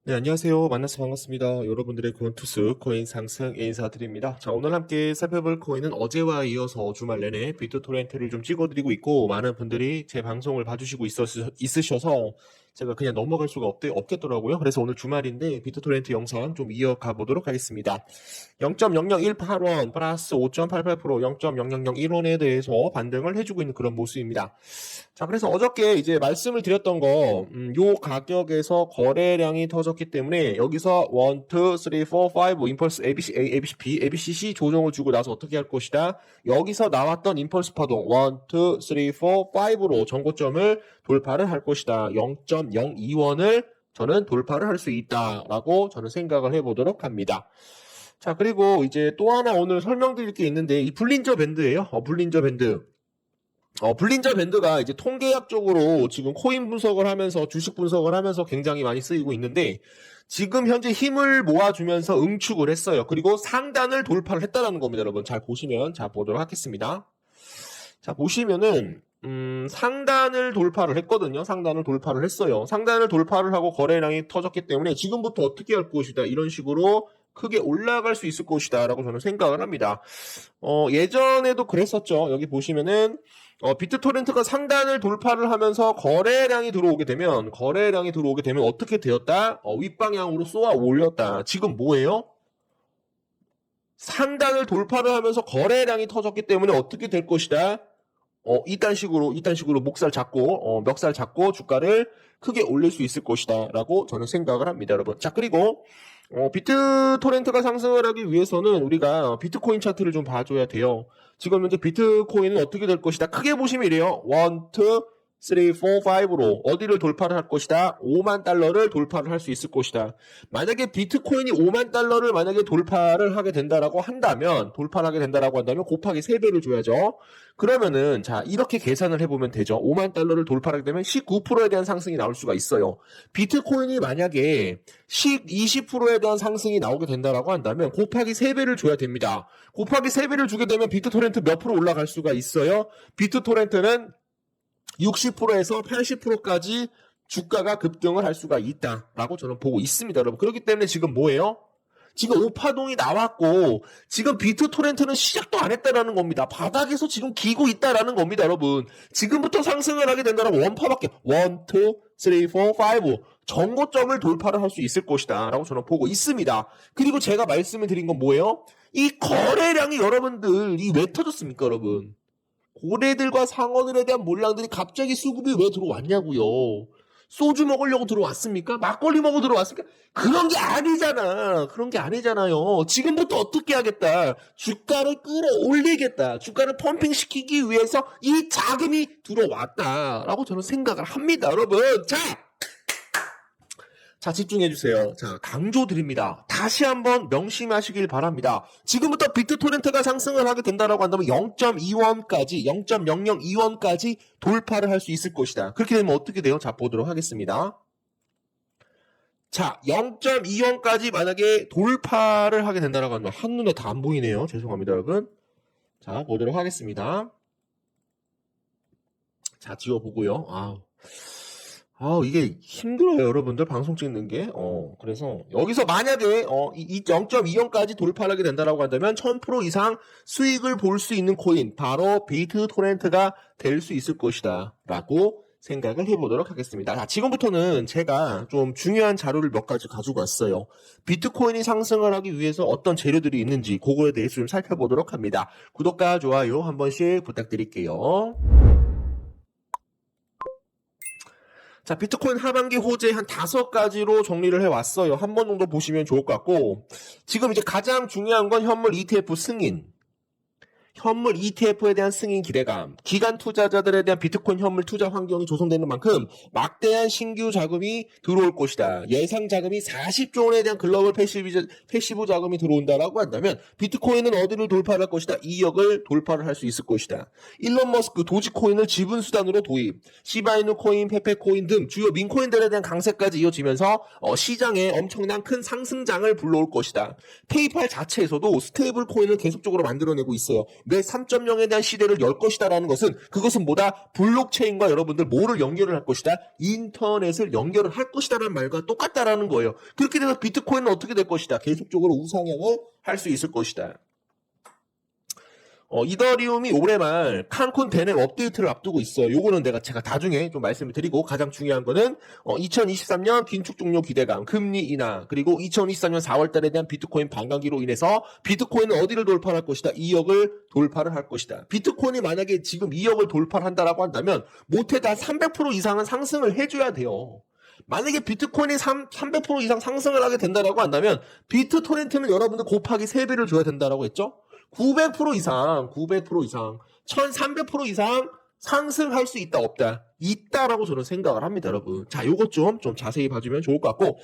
네, 안녕하세요. 만나서 반갑습니다. 여러분들의 코인투스 코인 상승 인사드립니다. 자, 오늘 함께 살펴볼 코인은 어제와 이어서 주말 내내 비트토렌트를 좀 찍어드리고 있고, 많은 분들이 제 방송을 봐주시고 있으셔서 제가 그냥 넘어갈 수가 없겠더라고요. 그래서 오늘 주말인데 비트토렌트 영상 좀 이어가 보도록 하겠습니다. 0.0018원 플러스 5.88% 0.0001원에 대해서 반등을 해주고 있는 그런 모습입니다. 자, 그래서 어저께 이제 말씀을 드렸던 거, 요 가격에서 거래량이 터졌기 때문에 여기서 1, 2, 3, 4, 5 임펄스 ABC A, ABC B, ABC C 조정을 주고 나서 어떻게 할 것이다. 여기서 나왔던 임펄스 파동 1, 2, 3, 4, 5로 전고점을 돌파를 할 것이다. 0.02원을 저는 돌파를 할 수 있다라고 저는 생각을 해보도록 합니다. 자, 그리고 이제 또 하나 오늘 설명드릴 게 있는데 이 불린저 밴드예요. 불린저 밴드. 블린저 밴드가 이제 통계학적으로 지금 코인 분석을 하면서 주식 분석을 하면서 굉장히 많이 쓰이고 있는데 지금 현재 힘을 모아주면서 응축을 했어요. 그리고 상단을 돌파를 했다는 겁니다, 여러분. 잘 보시면, 자, 보도록 하겠습니다. 자, 보시면은, 상단을 돌파를 했거든요. 상단을 돌파를 했어요. 상단을 돌파를 하고 거래량이 터졌기 때문에 지금부터 어떻게 할 것이다. 이런 식으로 크게 올라갈 수 있을 것이다. 라고 저는 생각을 합니다. 예전에도 그랬었죠. 여기 보시면은, 비트토렌트가 상단을 돌파를 하면서 거래량이 들어오게 되면 어떻게 되었다? 윗방향으로 쏘아 올렸다. 지금 뭐예요? 상단을 돌파를 하면서 거래량이 터졌기 때문에 어떻게 될 것이다? 이딴 식으로 멱살 잡고 주가를 크게 올릴 수 있을 것이다. 라고 저는 생각을 합니다, 여러분. 자, 그리고, 비트토렌트가 상승을 하기 위해서는 우리가 비트코인 차트를 좀 봐줘야 돼요. 지금 현재 비트코인은 어떻게 될 것이다. 크게 보시면 이래요. 1, 2, 3, 4, 5로 어디를 돌파를 할 것이다. 5만 달러를 돌파를 할 수 있을 것이다. 만약에 비트코인이 5만 달러를 만약에 돌파를 하게 된다라고 한다면 곱하기 3배를 줘야죠. 그러면은 자, 이렇게 계산을 해보면 되죠. 5만 달러를 돌파하게 되면 19%에 대한 상승이 나올 수가 있어요. 비트코인이 만약에 20%에 대한 상승이 나오게 된다라고 한다면 곱하기 3배를 줘야 됩니다. 곱하기 3배를 주게 되면 비트토렌트 몇 프로 올라갈 수가 있어요? 비트토렌트는 60%에서 80%까지 주가가 급등을 할 수가 있다라고 저는 보고 있습니다, 여러분. 그렇기 때문에 지금 뭐예요? 지금 오파동이 나왔고 지금 비트토렌트는 시작도 안 했다라는 겁니다. 바닥에서 지금 기고 있다라는 겁니다, 여러분. 지금부터 상승을 하게 된다면 원파밖에 1, 2, 3, 4, 5 전고점을 돌파를 할 수 있을 것이다 라고 저는 보고 있습니다. 그리고 제가 말씀을 드린 건 뭐예요? 이 거래량이 여러분들이 왜 터졌습니까, 여러분? 고래들과 상어들에 대한 몰랑들이 갑자기 수급이 왜 들어왔냐고요. 소주 먹으려고 들어왔습니까? 막걸리 먹으러 들어왔습니까? 그런 게 아니잖아. 그런 게 아니잖아요. 지금부터 어떻게 하겠다. 주가를 끌어올리겠다. 주가를 펌핑시키기 위해서 이 자금이 들어왔다라고 저는 생각을 합니다, 여러분. 자, 집중해주세요. 자, 강조드립니다. 다시 한번 명심하시길 바랍니다. 지금부터 비트토렌트가 상승을 하게 된다라고 한다면 0.2원까지, 0.002원까지 돌파를 할 수 있을 것이다. 그렇게 되면 어떻게 돼요? 자, 보도록 하겠습니다. 자, 0.2원까지 만약에 돌파를 하게 된다라고 하면 한눈에 다 안 보이네요. 죄송합니다, 여러분. 자, 보도록 하겠습니다. 자, 지워보고요. 이게 힘들어요, 여러분들. 방송 찍는 게. 그래서, 여기서 만약에, 0.2원까지 돌파를 하게 된다라고 한다면, 1000% 이상 수익을 볼 수 있는 코인, 바로 비트토렌트가 될 수 있을 것이다. 라고 생각을 해보도록 하겠습니다. 자, 지금부터는 제가 좀 중요한 자료를 몇 가지 가지고 왔어요. 비트코인이 상승을 하기 위해서 어떤 재료들이 있는지, 그거에 대해서 좀 살펴보도록 합니다. 구독과 좋아요 한 번씩 부탁드릴게요. 자, 비트코인 하반기 호재 한 5가지로 정리를 해왔어요. 한 번 정도 보시면 좋을 것 같고, 지금 이제 가장 중요한 건 현물 ETF 승인. 현물 ETF에 대한 승인 기대감, 기관 투자자들에 대한 비트코인 현물 투자 환경이 조성되는 만큼 막대한 신규 자금이 들어올 것이다. 예상 자금이 40조 원에 대한 글로벌 패시브 자금이 들어온다라고 한다면 비트코인은 어디를 돌파할 것이다. 2억을 돌파를 할 수 있을 것이다. 일론 머스크 도지코인을 지분 수단으로 도입, 시바이누 코인, 페페코인 등 주요 민코인들에 대한 강세까지 이어지면서 시장에 엄청난 큰 상승장을 불러올 것이다. 페이팔 자체에서도 스테이블 코인을 계속적으로 만들어내고 있어요. 웹 3.0에 대한 시대를 열 것이다라는 것은 그것은 뭐다? 블록체인과 여러분들 뭐를 연결을 할 것이다? 인터넷을 연결을 할 것이다라는 말과 똑같다라는 거예요. 그렇게 돼서 비트코인은 어떻게 될 것이다? 계속적으로 우상향을 할 수 있을 것이다. 이더리움이 올해 말 칸쿤 대넷 업데이트를 앞두고 있어요. 요거는 제가 나중에 좀 말씀을 드리고, 가장 중요한 거는 2023년 긴축 종료 기대감, 금리 인하, 그리고 2023년 4월 달에 대한 비트코인 반감기로 인해서 비트코인은 어디를 돌파할 것이다? 2억을 돌파를 할 것이다. 비트코인이 만약에 지금 2억을 돌파를 한다라고 한다면 못해도 한 300% 이상은 상승을 해줘야 돼요. 만약에 비트코인이 300% 이상 상승을 하게 된다라고 한다면 비트토렌트는 여러분들 곱하기 3배를 줘야 된다라고 했죠? 900% 이상, 1300% 이상 상승할 수 있다, 없다? 있다라고 저는 생각을 합니다, 여러분. 자, 요것 좀 자세히 봐주면 좋을 것 같고,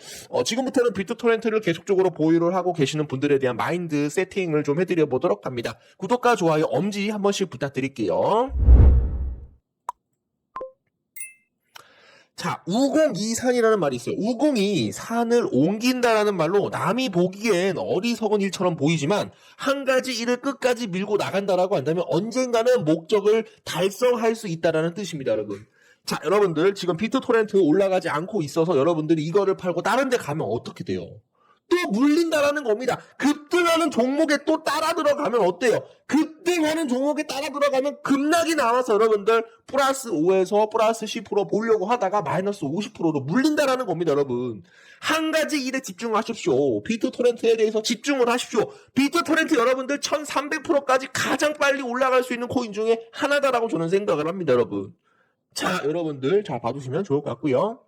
지금부터는 비트토렌트를 계속적으로 보유를 하고 계시는 분들에 대한 마인드 세팅을 좀 해드려 보도록 합니다. 구독과 좋아요, 엄지 한 번씩 부탁드릴게요. 자, 우공이산이라는 말이 있어요. 우공이 산을 옮긴다라는 말로 남이 보기엔 어리석은 일처럼 보이지만 한 가지 일을 끝까지 밀고 나간다라고 한다면 언젠가는 목적을 달성할 수 있다라는 뜻입니다, 여러분. 자, 여러분들 지금 비트토렌트 올라가지 않고 있어서 여러분들이 이거를 팔고 다른 데 가면 어떻게 돼요? 또 물린다라는 겁니다. 급등하는 종목에 또 따라 들어가면 어때요? 급등하는 종목에 따라 들어가면 급락이 나와서 여러분들 플러스 5에서 플러스 10% 보려고 하다가 마이너스 50%로 물린다라는 겁니다, 여러분. 한 가지 일에 집중하십시오. 비트토렌트에 대해서 집중을 하십시오. 비트토렌트 여러분들 1300%까지 가장 빨리 올라갈 수 있는 코인 중에 하나다라고 저는 생각을 합니다, 여러분. 자, 여러분들 잘 봐주시면 좋을 것 같고요.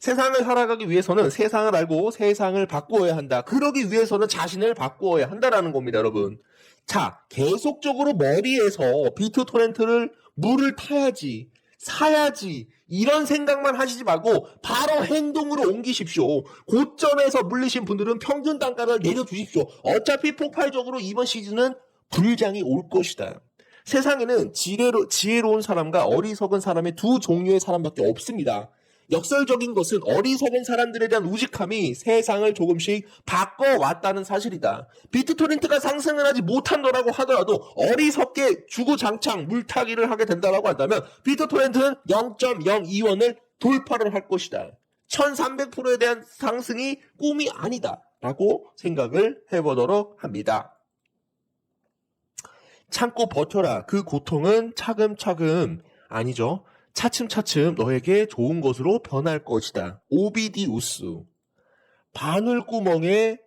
세상을 살아가기 위해서는 세상을 알고 세상을 바꾸어야 한다. 그러기 위해서는 자신을 바꾸어야 한다라는 겁니다, 여러분. 자, 계속적으로 머리에서 비트토렌트를 물을 타야지, 사야지, 이런 생각만 하시지 말고 바로 행동으로 옮기십시오. 고점에서 물리신 분들은 평균 단가를 내려주십시오. 어차피 폭발적으로 이번 시즌은 불장이 올 것이다. 세상에는 지혜로운 사람과 어리석은 사람의 두 종류의 사람밖에 없습니다. 역설적인 것은 어리석은 사람들에 대한 우직함이 세상을 조금씩 바꿔왔다는 사실이다. 비트토렌트가 상승을 하지 못한다라고 하더라도 어리석게 주구장창 물타기를 하게 된다라고 한다면 비트토렌트는 0.02원을 돌파를 할 것이다. 1300%에 대한 상승이 꿈이 아니다 라고 생각을 해보도록 합니다. 참고 버텨라. 그 고통은 차근차근 아니죠. 차츰차츰 너에게 좋은 것으로 변할 것이다. 오비디우스. 바늘구멍에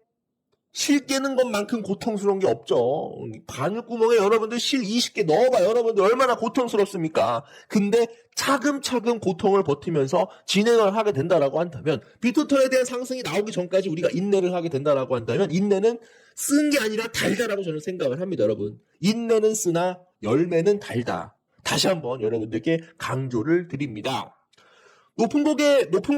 실 깨는 것만큼 고통스러운 게 없죠. 바늘구멍에 여러분들 실 20개 넣어봐. 여러분들 얼마나 고통스럽습니까? 근데 차근차근 고통을 버티면서 진행을 하게 된다라고 한다면 비트토렌트에 대한 상승이 나오기 전까지 우리가 인내를 하게 된다라고 한다면 인내는 쓴 게 아니라 달다라고 저는 생각을 합니다, 여러분. 인내는 쓰나 열매는 달다. 다시 한번 여러분들께 강조를 드립니다. 높은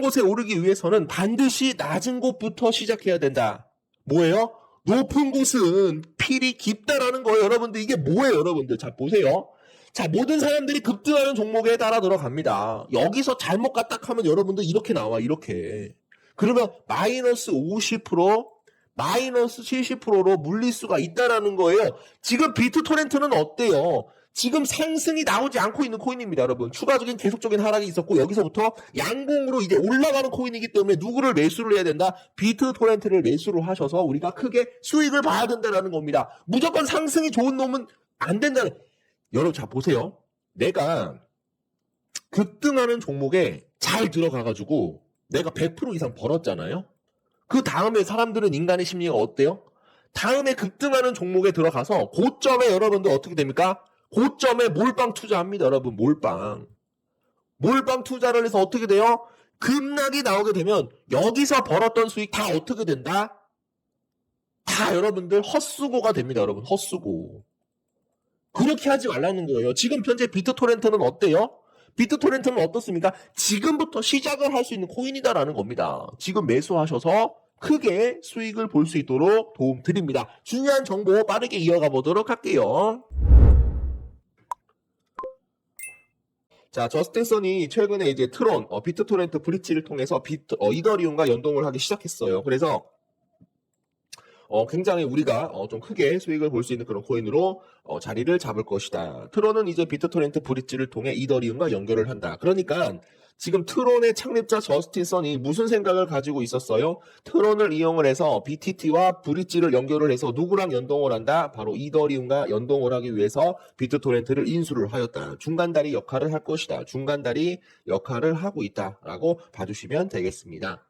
곳에 오르기 위해서는 반드시 낮은 곳부터 시작해야 된다. 뭐예요? 높은 곳은 필이 깊다라는 거예요, 여러분들. 이게 뭐예요, 여러분들? 자, 보세요. 자, 모든 사람들이 급등하는 종목에 따라 들어갑니다. 여기서 잘못 갔다 하면 여러분들 이렇게 나와, 이렇게. 그러면 마이너스 50%, 마이너스 70%로 물릴 수가 있다라는 거예요. 지금 비트토렌트는 어때요? 지금 상승이 나오지 않고 있는 코인입니다, 여러분. 추가적인 계속적인 하락이 있었고 여기서부터 양봉으로 이제 올라가는 코인이기 때문에 누구를 매수를 해야 된다? 비트토렌트를 매수를 하셔서 우리가 크게 수익을 봐야 된다는 겁니다. 무조건 상승이 좋은 놈은 안 된다는. 여러분, 자 보세요. 내가 급등하는 종목에 잘 들어가가지고 내가 100% 이상 벌었잖아요. 그 다음에 사람들은 인간의 심리가 어때요? 다음에 급등하는 종목에 들어가서 고점에 여러분들 어떻게 됩니까? 고점에 몰빵 투자합니다, 여러분. 몰빵 투자를 해서 어떻게 돼요? 급락이 나오게 되면 여기서 벌었던 수익 다 어떻게 된다? 다 여러분들 헛수고가 됩니다, 여러분. 헛수고. 그렇게 하지 말라는 거예요. 지금 현재 비트토렌트는 어때요? 비트토렌트는 어떻습니까? 지금부터 시작을 할 수 있는 코인이다라는 겁니다. 지금 매수하셔서 크게 수익을 볼 수 있도록 도움 드립니다. 중요한 정보 빠르게 이어가 보도록 할게요. 자, 저스틴슨이 최근에 이제 트론, 비트토렌트 브릿지를 통해서 이더리움과 연동을 하기 시작했어요. 그래서 굉장히 우리가 좀 크게 수익을 볼 수 있는 그런 코인으로 자리를 잡을 것이다. 트론은 이제 비트토렌트 브릿지를 통해 이더리움과 연결을 한다. 그러니까 지금 트론의 창립자 저스틴 선이 무슨 생각을 가지고 있었어요? 트론을 이용을 해서 BTT와 브릿지를 연결을 해서 누구랑 연동을 한다? 바로 이더리움과 연동을 하기 위해서 비트토렌트를 인수를 하였다. 중간다리 역할을 할 것이다. 중간다리 역할을 하고 있다라고 봐주시면 되겠습니다.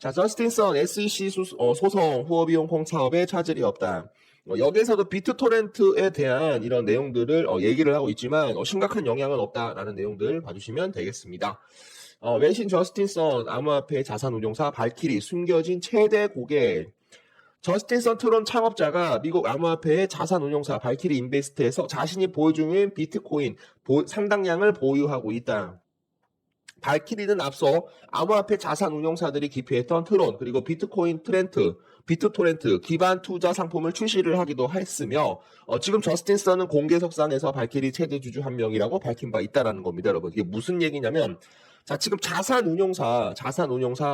자, 저스틴 선 SEC 소송 후원 비용 콩사업에 차질이 없다. 여기에서도 비트토렌트에 대한 이런 내용들을 얘기를 하고 있지만 심각한 영향은 없다라는 내용들 봐주시면 되겠습니다. 외신 저스틴 선 암호화폐 자산운용사 발키리 숨겨진 최대 고객. 저스틴 선 트론 창업자가 미국 암호화폐의 자산운용사 발키리 인베스트에서 자신이 보유 중인 비트코인 상당량을 보유하고 있다. 발키리는 앞서 암호화폐 자산 운용사들이 기피했던 트론 그리고 비트토렌트 기반 투자 상품을 출시를 하기도 했으며 지금 저스틴 선은 공개석상에서 발키리 최대 주주 한 명이라고 밝힌 바 있다라는 겁니다, 여러분. 이게 무슨 얘기냐면 자, 지금 자산 운용사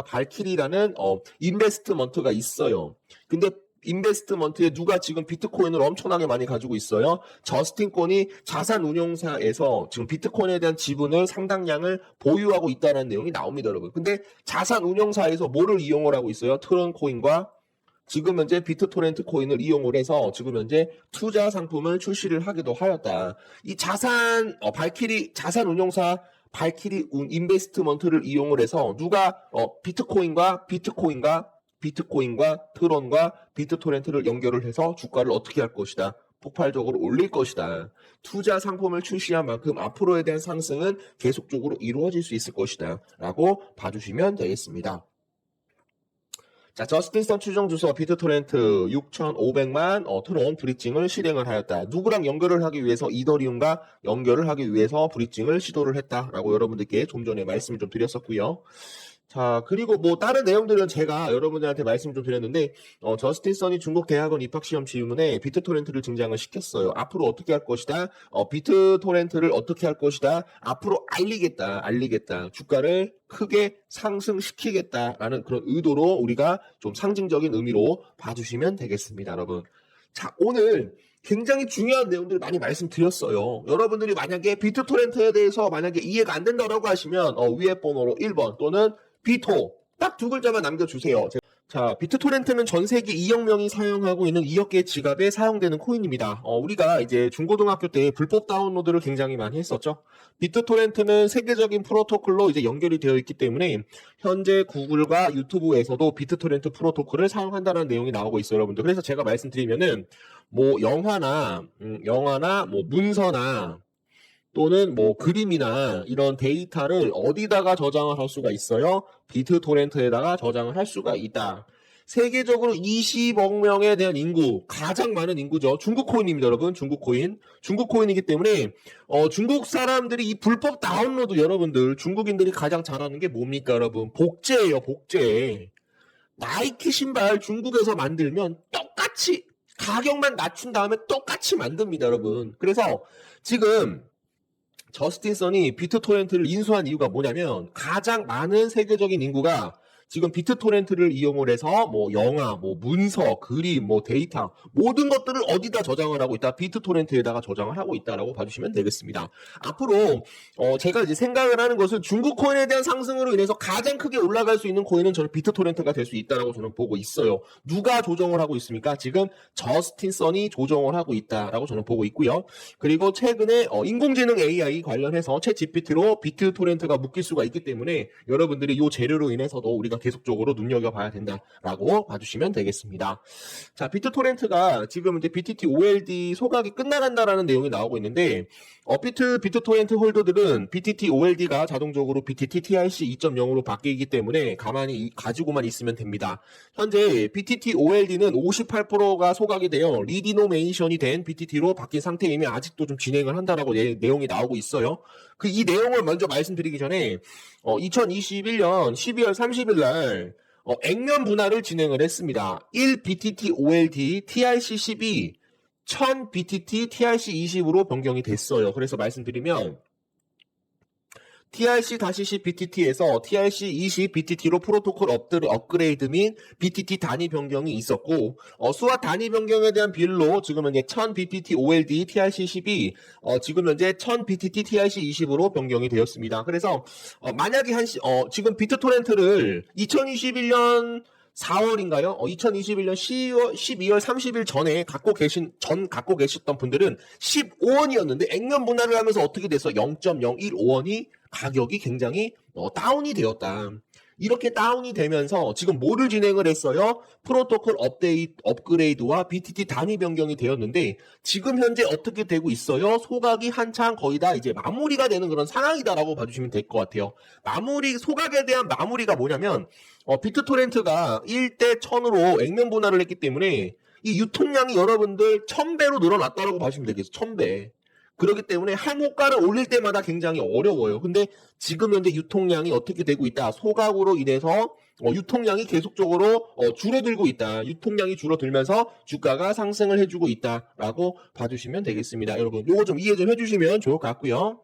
발키리라는 인베스트먼트가 있어요. 근데 인베스트먼트에 누가 지금 비트코인을 엄청나게 많이 가지고 있어요? 저스틴 건이 자산 운용사에서 지금 비트코인에 대한 지분을 상당량을 보유하고 있다는 내용이 나옵니다, 여러분. 근데 자산 운용사에서 뭐를 이용을 하고 있어요? 트론 코인과 지금 현재 비트토렌트 코인을 이용을 해서 지금 현재 투자 상품을 출시를 하기도 하였다. 이 발키리 자산 운용사 발키리 인베스트먼트를 이용을 해서 누가 비트코인과 트론과 비트토렌트를 연결을 해서 주가를 어떻게 할 것이다. 폭발적으로 올릴 것이다. 투자 상품을 출시한 만큼 앞으로에 대한 상승은 계속적으로 이루어질 수 있을 것이다. 라고 봐주시면 되겠습니다. 자, 저스틴 선 추정 주소 비트토렌트 6,500만 트론 브릿징을 실행을 하였다. 누구랑 연결을 하기 위해서 이더리움과 연결을 하기 위해서 브릿징을 시도를 했다라고 여러분들께 좀 전에 말씀을 좀 드렸었고요. 자, 그리고 뭐 다른 내용들은 제가 여러분들한테 말씀 좀 드렸는데 저스틴 선이 중국 대학원 입학시험 지문에 비트토렌트를 등장을 시켰어요. 앞으로 어떻게 할 것이다. 비트토렌트를 어떻게 할 것이다. 앞으로 알리겠다. 주가를 크게 상승시키겠다라는 그런 의도로 우리가 좀 상징적인 의미로 봐주시면 되겠습니다, 여러분. 자, 오늘 굉장히 중요한 내용들을 많이 말씀드렸어요. 여러분들이 만약에 비트토렌트에 대해서 만약에 이해가 안 된다라고 하시면 위에 번호로 1번 또는 비토 딱 두 글자만 남겨주세요. 자, 비트토렌트는 전 세계 2억 명이 사용하고 있는 2억 개의 지갑에 사용되는 코인입니다. 우리가 이제 중고등학교 때 불법 다운로드를 굉장히 많이 했었죠. 비트토렌트는 세계적인 프로토콜로 이제 연결이 되어 있기 때문에 현재 구글과 유튜브에서도 비트토렌트 프로토콜을 사용한다는 내용이 나오고 있어요, 여러분들. 그래서 제가 말씀드리면은 뭐 영화나 뭐 문서나 또는 뭐 그림이나 이런 데이터를 어디다가 저장을 할 수가 있어요? 비트토렌트에다가 저장을 할 수가 있다. 세계적으로 20억 명에 대한 인구, 가장 많은 인구죠. 중국 코인입니다, 여러분. 중국 코인이기 때문에 중국 사람들이 이 불법 다운로드 여러분들 중국인들이 가장 잘하는 게 뭡니까, 여러분? 복제예요, 복제. 나이키 신발 중국에서 만들면 똑같이 가격만 낮춘 다음에 똑같이 만듭니다, 여러분. 그래서 지금 저스틴 선이 비트토렌트를 인수한 이유가 뭐냐면 가장 많은 세계적인 인구가 지금 비트토렌트를 이용을 해서 뭐 영화, 뭐 문서, 그림, 뭐 데이터 모든 것들을 어디다 저장을 하고 있다? 비트토렌트에다가 저장을 하고 있다라고 봐주시면 되겠습니다. 앞으로 제가 이제 생각을 하는 것은 중국 코인에 대한 상승으로 인해서 가장 크게 올라갈 수 있는 코인은 저는 비트토렌트가 될 수 있다라고 저는 보고 있어요. 누가 조정을 하고 있습니까? 지금 저스틴 선이 조정을 하고 있다라고 저는 보고 있고요. 그리고 최근에 인공지능 AI 관련해서 챗 GPT로 비트토렌트가 묶일 수가 있기 때문에 여러분들이 이 재료로 인해서도 우리가 계속적으로 눈여겨봐야 된다라고 봐주시면 되겠습니다. 자, 비트토렌트가 지금 이제 BTT OLD 소각이 끝나간다라는 내용이 나오고 있는데 비트토렌트 홀더들은 BTT OLD가 자동적으로 BTT TRC 2.0으로 바뀌기 때문에 가만히 가지고만 있으면 됩니다. 현재 BTT OLD는 58%가 소각이 되어 리디노메이션이 된 BTT로 바뀐 상태이며 아직도 좀 진행을 한다라고 내용이 나오고 있어요. 이 내용을 먼저 말씀드리기 전에 2021년 12월 30일 날 액면 분할을 진행을 했습니다. 1 BTT OLD TRC 12 1000 BTT TRC 20으로 변경이 됐어요. 그래서 말씀드리면 TRC-10 BTT에서 TRC-20 BTT로 프로토콜 업그레이드 및 BTT 단위 변경이 있었고, 수화 단위 변경에 대한 비율로 지금 현재 1000 BTT OLD TRC-10이 지금 현재 1000 BTT TRC-20으로 변경이 되었습니다. 그래서 만약에 지금 비트토렌트를 2021년 4월인가요? 2021년 12월 30일 전에 갖고 계셨던 분들은 15원이었는데 액면 분할을 하면서 어떻게 돼서 0.015원이 가격이 굉장히 다운이 되었다. 이렇게 다운이 되면서 지금 뭐를 진행을 했어요? 프로토콜 업그레이드와 BTT 단위 변경이 되었는데 지금 현재 어떻게 되고 있어요? 소각이 한창 거의 다 이제 마무리가 되는 그런 상황이다라고 봐주시면 될 것 같아요. 소각에 대한 마무리가 뭐냐면 비트토렌트가 1대 1000으로 액면 분할을 했기 때문에 이 유통량이 여러분들 1000배로 늘어났다라고 봐주시면 되겠어요. 1000배. 그렇기 때문에 한 호가를 올릴 때마다 굉장히 어려워요. 근데 지금 현재 유통량이 어떻게 되고 있다? 소각으로 인해서 유통량이 계속적으로 줄어들고 있다. 유통량이 줄어들면서 주가가 상승을 해주고 있다라고 봐주시면 되겠습니다. 여러분, 요거 좀 이해 좀 해주시면 좋을 것 같고요.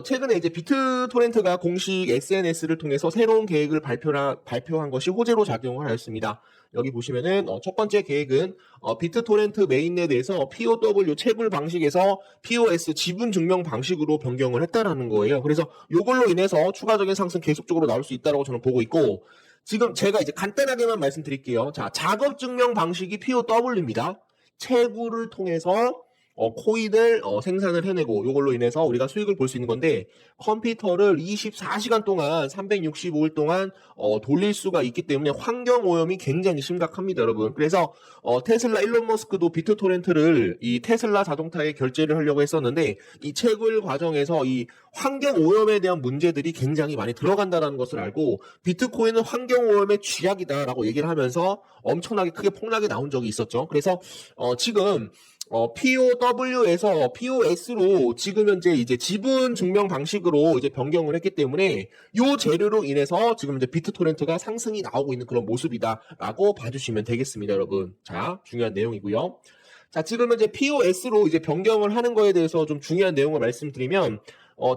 최근에 이제 비트토렌트가 공식 SNS를 통해서 새로운 계획을 발표한 것이 호재로 작용을 하였습니다. 여기 보시면은 첫 번째 계획은 비트토렌트 메인넷에서 POW 채굴 방식에서 POS 지분 증명 방식으로 변경을 했다라는 거예요. 그래서 이걸로 인해서 추가적인 상승 계속적으로 나올 수 있다고 저는 보고 있고, 지금 제가 이제 간단하게만 말씀드릴게요. 자, 작업 증명 방식이 POW입니다. 채굴을 통해서 코인을 생산을 해내고 이걸로 인해서 우리가 수익을 볼 수 있는 건데, 컴퓨터를 24시간 동안 365일 동안 돌릴 수가 있기 때문에 환경 오염이 굉장히 심각합니다, 여러분. 그래서 테슬라 일론 머스크도 비트토렌트를 이 테슬라 자동차에 결제를 하려고 했었는데 이 채굴 과정에서 이 환경 오염에 대한 문제들이 굉장히 많이 들어간다는 것을 알고 비트코인은 환경 오염의 쥐약이다라고 얘기를 하면서 엄청나게 크게 폭락이 나온 적이 있었죠. 그래서 지금 POW에서 POS로 지금 현재 이제 지분 증명 방식으로 이제 변경을 했기 때문에 요 재료로 인해서 지금 이제 비트토렌트가 상승이 나오고 있는 그런 모습이다라고 봐주시면 되겠습니다, 여러분. 자, 중요한 내용이고요. 자, 지금 현재 POS로 이제 변경을 하는 거에 대해서 좀 중요한 내용을 말씀드리면,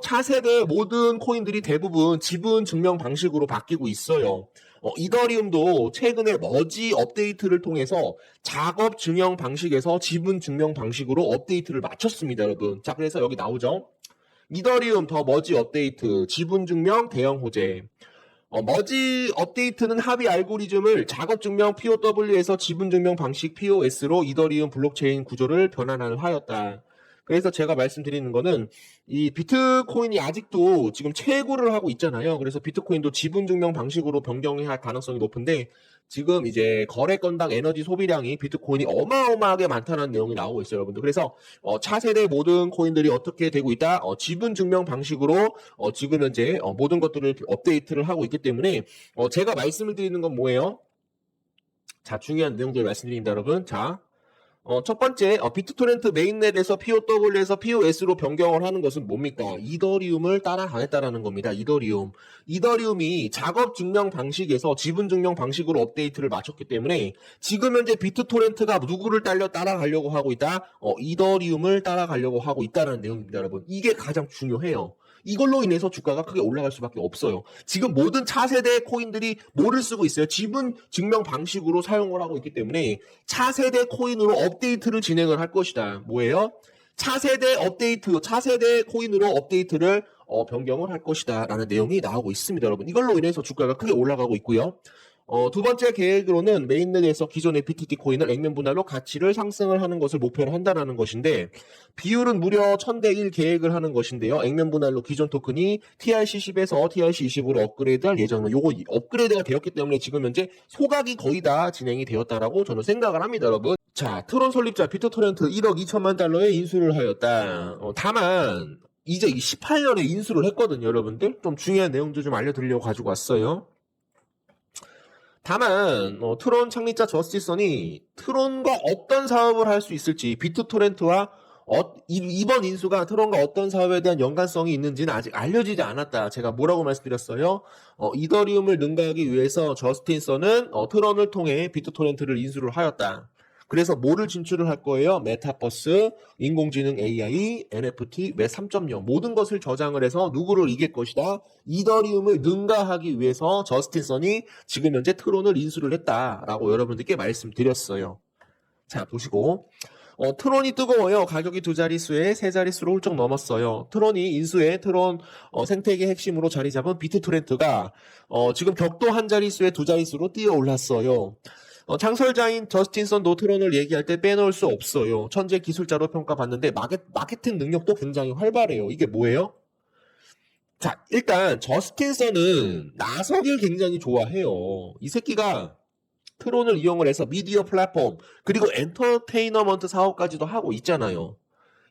차세대 모든 코인들이 대부분 지분 증명 방식으로 바뀌고 있어요. 이더리움도 최근에 머지 업데이트를 통해서 작업 증명 방식에서 지분 증명 방식으로 업데이트를 마쳤습니다, 여러분. 자, 그래서 여기 나오죠. 이더리움 더 머지 업데이트, 지분 증명 대형 호재. 머지 업데이트는 합의 알고리즘을 작업 증명 POW에서 지분 증명 방식 POS로 이더리움 블록체인 구조를 변환을 하였다. 그래서 제가 말씀드리는 거는 이 비트코인이 아직도 지금 채굴을 하고 있잖아요. 그래서 비트코인도 지분 증명 방식으로 변경이 할 가능성이 높은데 지금 이제 거래 건당 에너지 소비량이 비트코인이 어마어마하게 많다는 내용이 나오고 있어요, 여러분들. 그래서 차세대 모든 코인들이 어떻게 되고 있다? 지분 증명 방식으로 지금 현재 모든 것들을 업데이트를 하고 있기 때문에 제가 말씀을 드리는 건 뭐예요? 자, 중요한 내용들 말씀드립니다, 여러분. 자, 첫 번째, 비트토렌트 메인넷에서 POW에서 POS로 변경을 하는 것은 뭡니까? 이더리움을 따라가겠다라는 겁니다. 이더리움이 작업 증명 방식에서 지분 증명 방식으로 업데이트를 마쳤기 때문에 지금 현재 비트토렌트가 누구를 따라가려고 하고 있다? 이더리움을 따라가려고 하고 있다는 내용입니다, 여러분. 이게 가장 중요해요. 이걸로 인해서 주가가 크게 올라갈 수밖에 없어요. 지금 모든 차세대 코인들이 뭐를 쓰고 있어요? 지분 증명 방식으로 사용을 하고 있기 때문에 차세대 코인으로 업데이트를 진행을 할 것이다. 뭐예요? 차세대 코인으로 업데이트를 변경을 할 것이다 라는 내용이 나오고 있습니다, 여러분. 이걸로 인해서 주가가 크게 올라가고 있고요. 두 번째 계획으로는 메인넷에서 기존의 BTT 코인을 액면 분할로 가치를 상승을 하는 것을 목표로 한다는 것인데, 비율은 무려 1000대 1 계획을 하는 것인데요. 액면 분할로 기존 토큰이 TRC10에서 TRC20으로 업그레이드할 예정은 요거 업그레이드가 되었기 때문에 지금 현재 소각이 거의 다 진행이 되었다라고 저는 생각을 합니다, 여러분. 자, 트론 설립자 비트토렌트 1억 2천만 달러에 인수를 하였다. 다만 이제 18년에 인수를 했거든요, 여러분들. 좀 중요한 내용도 좀 알려드리려고 가지고 왔어요. 다만 트론 창립자 저스티슨이 트론과 어떤 사업을 할 수 있을지, 비트토렌트와 이번 인수가 트론과 어떤 사업에 대한 연관성이 있는지는 아직 알려지지 않았다. 제가 뭐라고 말씀드렸어요? 이더리움을 능가하기 위해서 저스틴슨은 트론을 통해 비트토렌트를 인수를 하였다. 그래서 뭐를 진출을 할 거예요? 메타버스, 인공지능 AI, NFT, 웹 3.0 모든 것을 저장을 해서 누구를 이길 것이다. 이더리움을 능가하기 위해서 저스틴 선이 지금 현재 트론을 인수를 했다라고 여러분들께 말씀드렸어요. 자, 보시고 트론이 뜨거워요. 가격이 두 자릿수에 세 자릿수로 훌쩍 넘었어요. 트론이 인수해 트론 생태계 핵심으로 자리 잡은 비트토렌트가 지금 격도 한 자릿수에 두 자릿수로 뛰어 올랐어요. 창설자인 저스틴 선도 트론을 얘기할 때 빼놓을 수 없어요. 천재 기술자로 평가받는데 마케팅 능력도 굉장히 활발해요. 이게 뭐예요? 자, 일단 저스틴 선은 나서길 굉장히 좋아해요. 이 새끼가 트론을 이용을 해서 미디어 플랫폼 그리고 엔터테이너먼트 사업까지도 하고 있잖아요.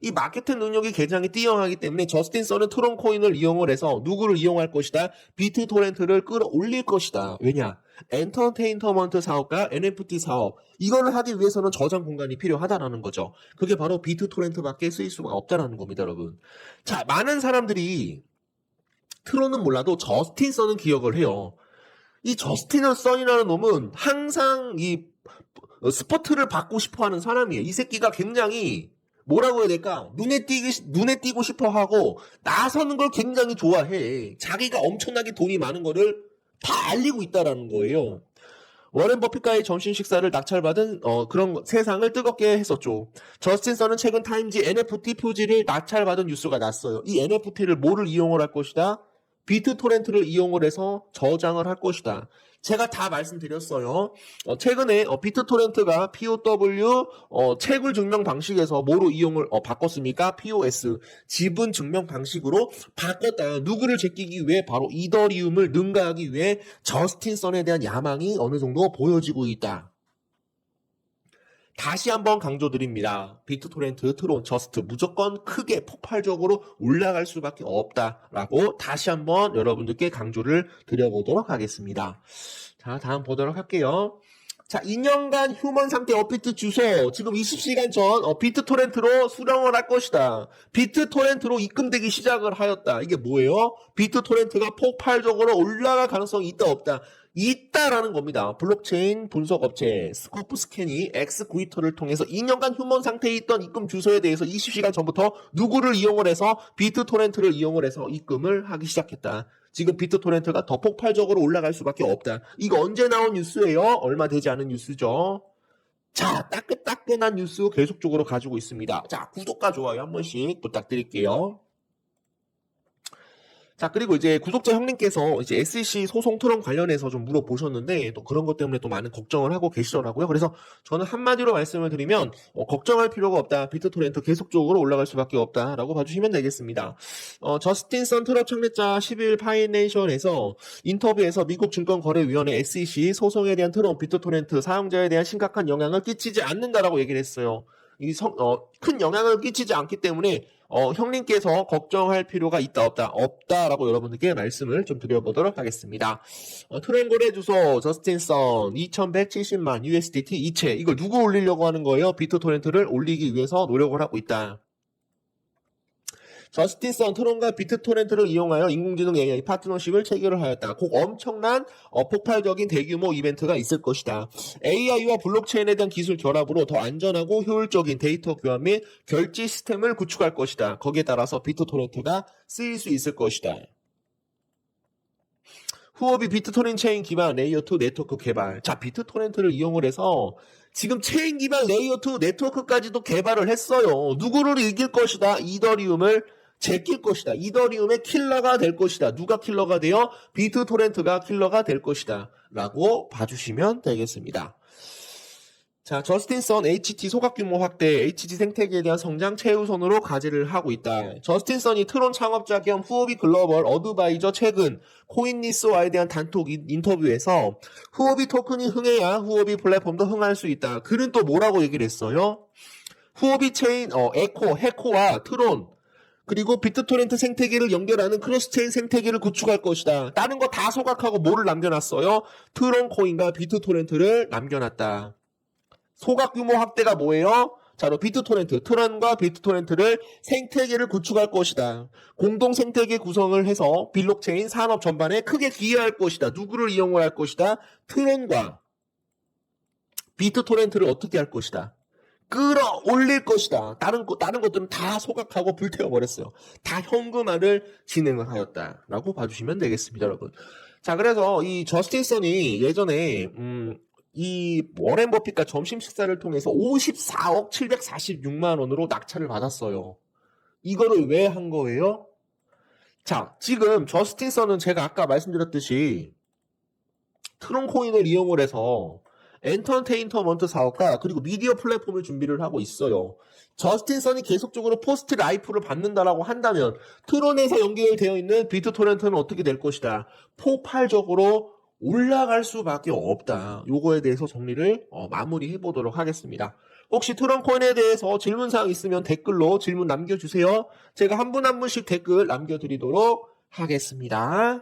이 마케팅 능력이 굉장히 뛰어나기 때문에 저스틴 선은 트론 코인을 이용을 해서 누구를 이용할 것이다? 비트토렌트를 끌어올릴 것이다. 왜냐? 엔터테인먼트 사업과 NFT 사업 이거를 하기 위해서는 저장 공간이 필요하다라는 거죠. 그게 바로 비트토렌트밖에 쓰일 수가 없다라는 겁니다, 여러분. 자, 많은 사람들이 트론은 몰라도 저스틴 선은 기억을 해요. 이 저스틴 선이라는 놈은 항상 이 스포트를 받고 싶어하는 사람이에요. 이 새끼가 굉장히 뭐라고 해야 될까? 눈에 띄고 싶어 하고 나서는 걸 굉장히 좋아해. 자기가 엄청나게 돈이 많은 거를 다 알리고 있다라는 거예요. 워렌 버핏과의 점심 식사를 낙찰받은 그런 세상을 뜨겁게 했었죠. 저스틴 선은 최근 타임지 NFT 표지를 낙찰받은 뉴스가 났어요. 이 NFT를 뭐를 이용을 할 것이다? 비트토렌트를 이용을 해서 저장을 할 것이다. 제가 다 말씀드렸어요. 최근에 비트토렌트가 POW 채굴 증명 방식에서 뭐로 이용을 바꿨습니까? POS 지분 증명 방식으로 바꿨다. 누구를 제끼기 위해? 바로 이더리움을 능가하기 위해 저스틴 선에 대한 야망이 어느 정도 보여지고 있다. 다시 한번 강조드립니다. 비트토렌트, 트론, 저스트 무조건 크게 폭발적으로 올라갈 수밖에 없다라고 다시 한번 여러분들께 강조를 드려보도록 하겠습니다. 자, 다음 보도록 할게요. 자, 2년간 휴먼 상태 업비트 주소 지금 20시간 전 비트토렌트로 수령을 할 것이다. 비트토렌트로 입금되기 시작을 하였다. 이게 뭐예요? 비트토렌트가 폭발적으로 올라갈 가능성이 있다 없다. 있다라는 겁니다. 블록체인 분석업체 스코프 스캔이 엑스구이터를 통해서 2년간 휴먼 상태에 있던 입금 주소에 대해서 20시간 전부터 누구를 이용을 해서 비트토렌트를 이용을 해서 입금을 하기 시작했다. 지금 비트토렌트가 더 폭발적으로 올라갈 수밖에 없다. 이거 언제 나온 뉴스예요? 얼마 되지 않은 뉴스죠. 자, 따끈따끈한 뉴스 계속적으로 가지고 있습니다. 자, 구독과 좋아요 한 번씩 부탁드릴게요. 자, 그리고 이제 구독자 형님께서 이제 SEC 소송 토론 관련해서 좀 물어보셨는데 또 그런 것 때문에 또 많은 걱정을 하고 계시더라고요. 그래서 저는 한마디로 말씀을 드리면 걱정할 필요가 없다. 비트토렌트 계속적으로 올라갈 수밖에 없다라고 봐주시면 되겠습니다. 저스틴 선 트럭 창립자 10일 파이낸셜에서 인터뷰에서 미국 증권거래위원회 SEC 소송에 대한 트론 비트토렌트 사용자에 대한 심각한 영향을 끼치지 않는다라고 얘기를 했어요. 큰 영향을 끼치지 않기 때문에 형님께서 걱정할 필요가 있다 없다라고 여러분들께 말씀을 좀 드려보도록 하겠습니다. 트론 거래 주소 저스틴 선 2170만 USDT 이체 이걸 누구 올리려고 하는 거예요? 비트토렌트를 올리기 위해서 노력을 하고 있다. 저스틴 선 트론과 비트토렌트를 이용하여 인공지능 AI 파트너십을 체결을 하였다. 곧 엄청난 폭발적인 대규모 이벤트가 있을 것이다. AI와 블록체인에 대한 기술 결합으로 더 안전하고 효율적인 데이터 교환 및 결제 시스템을 구축할 것이다. 거기에 따라서 비트토렌트가 쓰일 수 있을 것이다. 후업이 비트토렌트 체인 기반 레이어2 네트워크 개발. 자, 비트토렌트를 이용을 해서 지금 체인 기반 레이어2 네트워크까지도 개발을 했어요. 누구를 이길 것이다? 이더리움을 제낄 것이다. 이더리움의 킬러가 될 것이다. 누가 킬러가 돼요? 비트토렌트가 킬러가 될 것이다. 라고 봐주시면 되겠습니다. 자, 저스틴 선 HT 소각 규모 확대, HT 생태계에 대한 성장 최우선으로 과제를 하고 있다. 저스틴 선이 트론 창업자 겸 후오비 글로벌 어드바이저 최근 코인리스와에 대한 단톡 인터뷰에서 후오비 토큰이 흥해야 후오비 플랫폼도 흥할 수 있다. 그는 또 뭐라고 얘기를 했어요? 후오비 체인, 해코와 트론, 그리고 비트토렌트 생태계를 연결하는 크로스체인 생태계를 구축할 것이다. 다른 거 다 소각하고 뭐를 남겨놨어요? 트론 코인과 비트토렌트를 남겨놨다. 소각 규모 확대가 뭐예요? 자, 비트토렌트, 트론과 비트토렌트를 생태계를 구축할 것이다. 공동 생태계 구성을 해서 블록체인 산업 전반에 크게 기여할 것이다. 누구를 이용을 할 것이다? 트론과 비트토렌트를 어떻게 할 것이다? 끌어올릴 것이다. 다른 것들은 다 소각하고 불태워버렸어요. 다 현금화를 진행을 하였다라고 봐주시면 되겠습니다, 여러분. 자, 그래서 이 저스틴 선이 예전에 이 워렌 버핏과 점심 식사를 통해서 54억 746만 원으로 낙찰을 받았어요. 이거를 왜 한 거예요? 자, 지금 저스틴 선은 제가 아까 말씀드렸듯이 트론코인을 이용을 해서 엔터테인먼트 사업과 그리고 미디어 플랫폼을 준비를 하고 있어요. 저스틴 선이 계속적으로 포스트 라이프를 받는다라고 한다면 트론에서 연결되어 있는 비트토렌트는 어떻게 될 것이다. 폭발적으로 올라갈 수밖에 없다. 요거에 대해서 정리를 마무리해 보도록 하겠습니다. 혹시 트론코인에 대해서 질문사항 있으면 댓글로 질문 남겨주세요. 제가 한 분 한 분씩 댓글 남겨드리도록 하겠습니다.